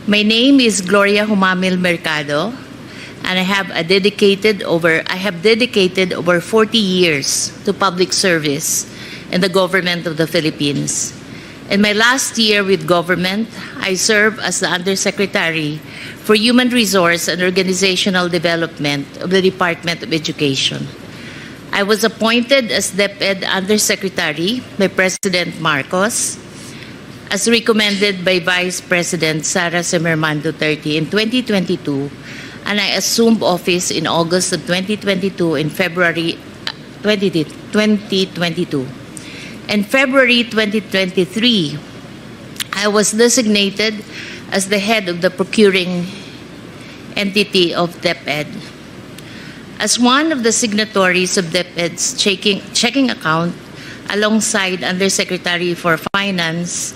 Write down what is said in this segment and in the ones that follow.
My name is Gloria Humamil Mercado, and I have dedicated over 40 years to public service in the government of the Philippines. In my last year with government, I served as the Undersecretary for Human Resource and Organizational Development of the Department of Education. I was appointed as DepEd Undersecretary by President Marcos, as recommended by Vice President Sara Semerman Duterte in 2022, and I assumed office in August of 2022 and February 2022. In February 2023, I was designated as the head of the procuring entity of DepEd. As one of the signatories of DepEd's checking account, alongside Undersecretary for Finance,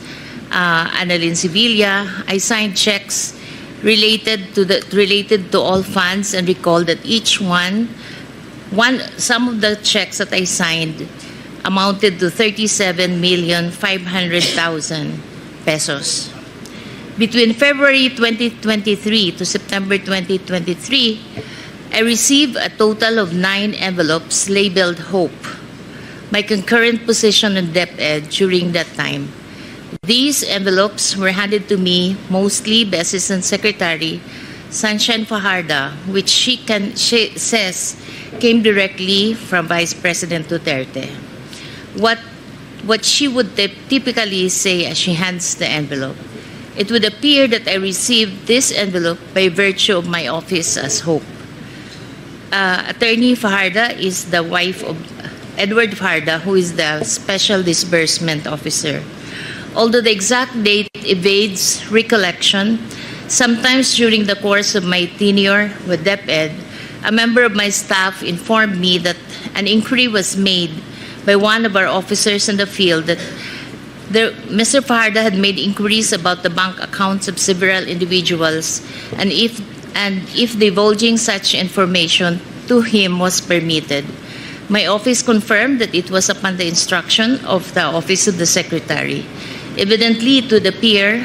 Annalyn Sevilla, I signed checks related to all funds, and recall that some of the checks that I signed amounted to 37,500,000 pesos. Between February 2023 to September 2023, I received a total of 9 envelopes labeled Hope, my concurrent position in DepEd during that time. These envelopes were handed to me mostly by Assistant Secretary Sunshine Fajardo, which she says came directly from Vice President Duterte. What she would typically say as she hands the envelope: it would appear that I received this envelope by virtue of my office as Hope. Attorney Fajardo is the wife of Edward Fajardo, who is the Special Disbursement Officer. Although the exact date evades recollection, sometimes during the course of my tenure with DepEd, a member of my staff informed me that an inquiry was made by one of our officers in the field that Mr. Fajardo had made inquiries about the bank accounts of several individuals, and if divulging such information to him was permitted. My office confirmed that it was upon the instruction of the Office of the Secretary. Evidently, it would appear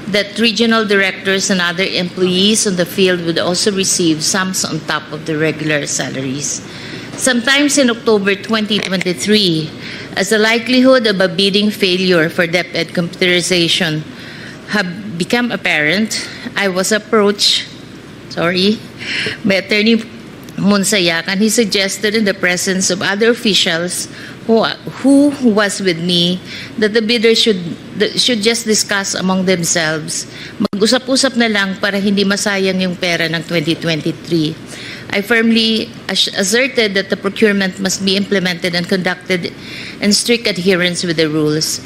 that regional directors and other employees on the field would also receive sums on top of the regular salaries. Sometimes in October 2023, as the likelihood of a bidding failure for DepEd computerization have become apparent, I was approached by Attorney Monsayak, and he suggested, in the presence of other officials who was with me, that the bidders should just discuss among themselves. Mag-usap-usap na lang para hindi masayang yung pera ng 2023. I firmly asserted that the procurement must be implemented and conducted in strict adherence with the rules.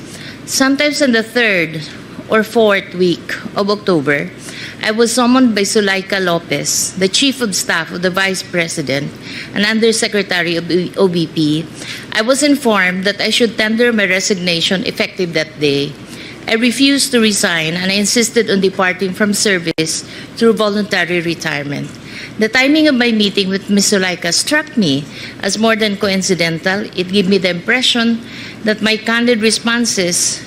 Sometimes in the 3rd or 4th week of October, I was summoned by Zulaika Lopez, the Chief of Staff of the Vice President and Undersecretary of OBP. I was informed that I should tender my resignation effective that day. I refused to resign, and I insisted on departing from service through voluntary retirement. The timing of my meeting with Ms. Zulaika struck me as more than coincidental. It gave me the impression that my candid responses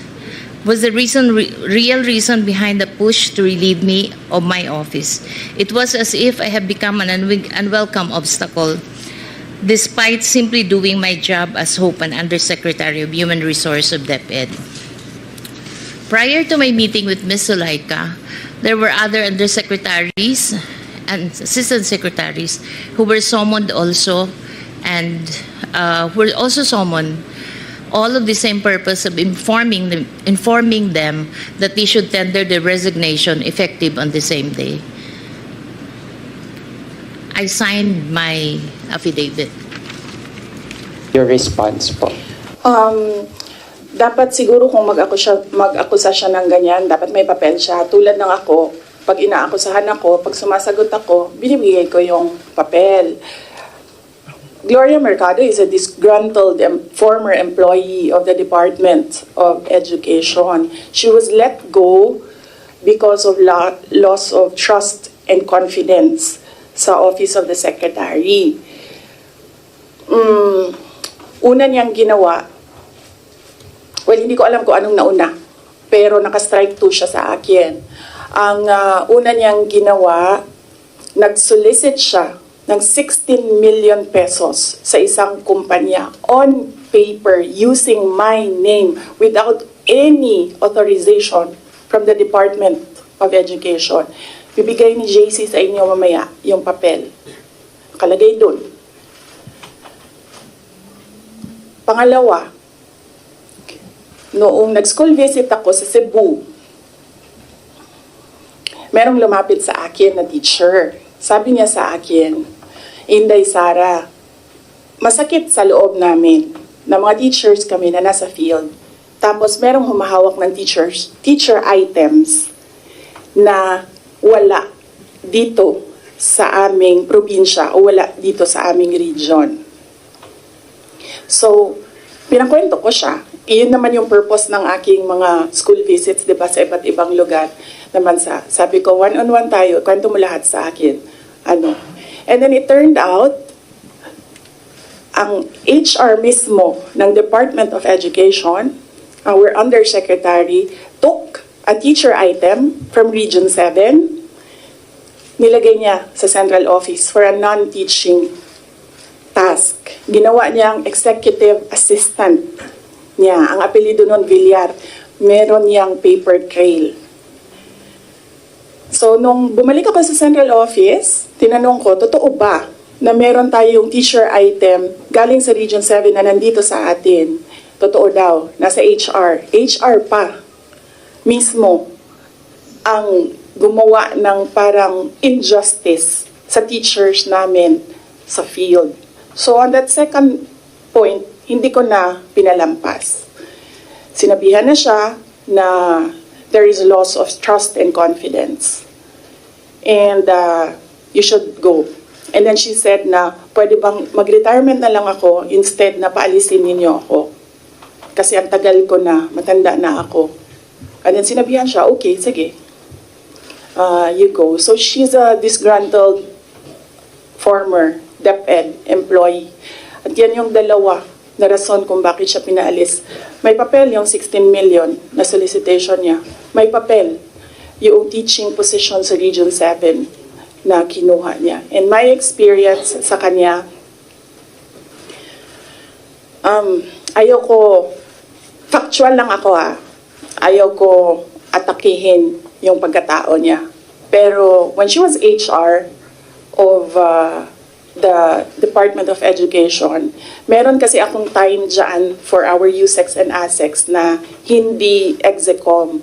was the real reason behind the push to relieve me of my office. It was as if I had become an unwelcome obstacle, despite simply doing my job as Hope and Undersecretary of Human Resource of DepEd. Prior to my meeting with Ms. Zulaika, there were other undersecretaries and assistant secretaries who were summoned also, and were also summoned, all of the same purpose of informing them that they should tender their resignation effective on the same day. I signed my affidavit. Your response po. Dapat siguro kung mag-akusa siya ng ganyan, dapat may papel siya. Tulad ng ako, pag inaakusahan ako, pag sumasagot ako, binibigay ko yung papel. Gloria Mercado is a disgruntled former employee of the Department of Education. She was let go because of loss of trust and confidence sa Office of the Secretary. Una niyang ginawa, well, hindi ko alam kung anong nauna, pero naka-strike 2 siya sa akin. Ang una niyang ginawa, nag-solicit siya ng 16 million pesos sa isang kumpanya on paper using my name without any authorization from the Department of Education. Bibigay ni JC sa inyo mamaya yung papel. Kalagay dun. Pangalawa, noong nag-school visit ako sa Cebu, merong lumapit sa akin na teacher. Sabi niya sa akin, Inday Sara, masakit sa loob namin na mga teachers kami na nasa field. Tapos merong humahawak ng teacher items na wala dito sa aming probinsya o wala dito sa aming region. So, pinakwento ko siya. Iyon naman yung purpose ng aking mga school visits, di ba, sa iba't ibang lugar naman sa. Sabi ko, one-on-one tayo, kwento mo lahat sa akin. And then it turned out, ang HR mismo ng Department of Education, our undersecretary, took a teacher item from Region 7, nilagay niya sa central office for a non-teaching task. Ginawa niyang executive assistant niya. Ang apelido nun, Villar. Meron niyang paper trail. So, nung bumalik ako sa central office, tinanong ko, totoo ba na meron tayong teacher item galing sa Region 7 na nandito sa atin? Totoo daw, nasa HR. HR pa mismo ang gumawa ng parang injustice sa teachers namin sa field. So on that second point, hindi ko na pinalampas. Sinabihan na siya na there is loss of trust and confidence. And you should go. And then she said na, pwede bang mag-retirement na lang ako instead na paalisin ninyo ako. Kasi ang tagal ko na, matanda na ako. And then sinabihan siya, okay, sige. You go. So she's a disgruntled former DepEd employee. At yan yung dalawa na rason kung bakit siya pinaalis. May papel yung 16 million na solicitation niya. May papel yung teaching position sa Region 7 na kinuha niya. And my experience sa kanya, ayoko, factual lang ako ayoko atakihin yung pagkatao niya. Pero when she was HR of the Department of Education, meron kasi akong time dyan for our USEX and ASEX na hindi execom.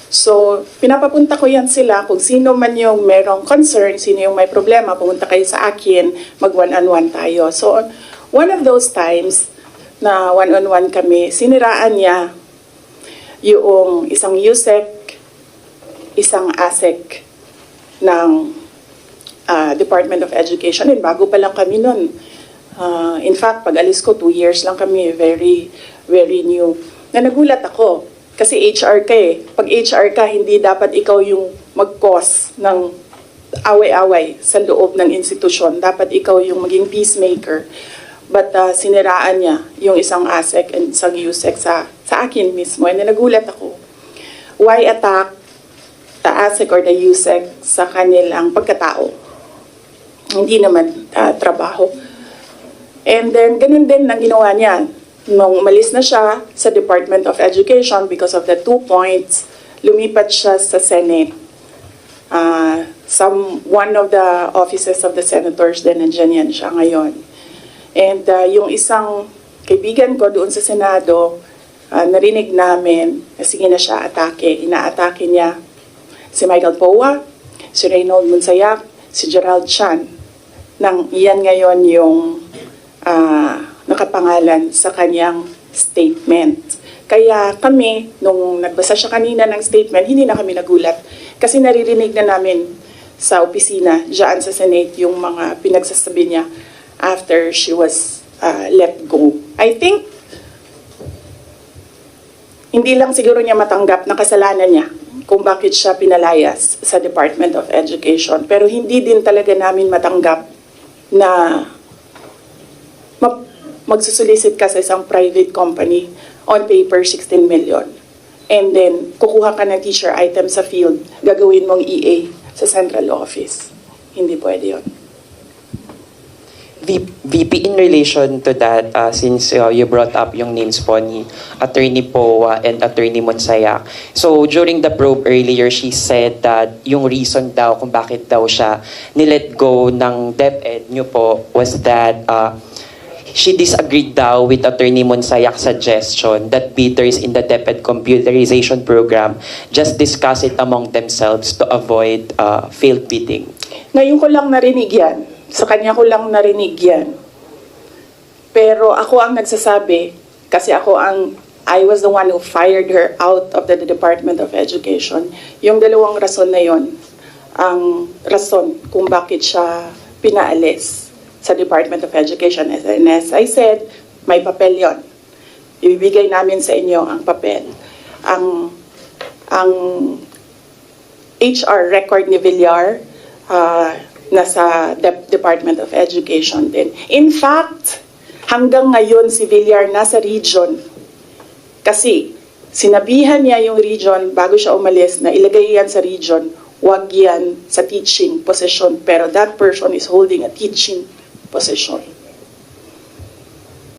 So, pinapapunta ko yan sila kung sino man yung merong concern, sino yung may problema, pumunta kayo sa akin, mag-one-on-one tayo. So, one of those times na one-on-one kami, siniraan niya yung isang USEC, isang ASEC ng Department of Education. And bago pa lang kami nun. In fact, pag alis ko, 2 years lang kami, very, very new. Na nagulat ako, kasi HR ka eh. Pag HR ka, hindi dapat ikaw yung mag-cause ng away-away sa loob ng institusyon. Dapat ikaw yung maging peacemaker. But siniraan niya yung isang ASEC and isang USEC sa akin mismo. And nagulat ako. Why attack the ASEC or the USEC sa kanilang pagkatao? Hindi naman trabaho. And then, ganun din ang ginawa niya. Nung umalis na siya sa Department of Education because of the 2 points, lumipat siya sa Senate. One of the offices of the senators din, nandiyan yan siya ngayon. And yung isang kaibigan ko doon sa Senado, narinig namin na sige na siya atake. Inaatake niya si Michael Poa, si Reynold Monsayak, si Gerald Chan. Iyan ngayon yung nakapangalan sa kanyang statement. Kaya kami, nung nagbasa siya kanina ng statement, hindi na kami nagulat. Kasi naririnig na namin sa opisina, dyan sa Senate, yung mga pinagsasabi niya after she was let go. I think, hindi lang siguro niya matanggap na kasalanan niya kung bakit siya pinalayas sa Department of Education. Pero hindi din talaga namin matanggap na magsusulisit ka sa isang private company on paper 16 million. and then kukuha ka ng teacher item sa field, gagawin mong EA sa central office. Hindi pwede yun. VP, in relation to that, since you brought up yung names po ni Attorney Poa and Attorney Monsayak. So during the probe earlier, she said that yung reason daw kung bakit daw siya nilet go ng DepEd nyo po was that she disagreed daw with Attorney Monsayak's suggestion that bidders in the DepEd computerization program just discuss it among themselves to avoid failed bidding. Ngayon ko lang narinig yan. Sa kanya ko lang narinig yan. Pero ako ang nagsasabi, kasi I was the one who fired her out of the Department of Education. Yung dalawang rason na yon, ang rason kung bakit siya pinaalis sa Department of Education. And as I said, may papel yon. Ibibigay namin sa inyo ang papel. Ang HR record ni Villar, nasa Department of Education din. In fact, hanggang ngayon si Villar nasa region kasi sinabihan niya yung region bago siya umalis na ilagay yan sa region, wag yan sa teaching position, pero that person is holding a teaching position.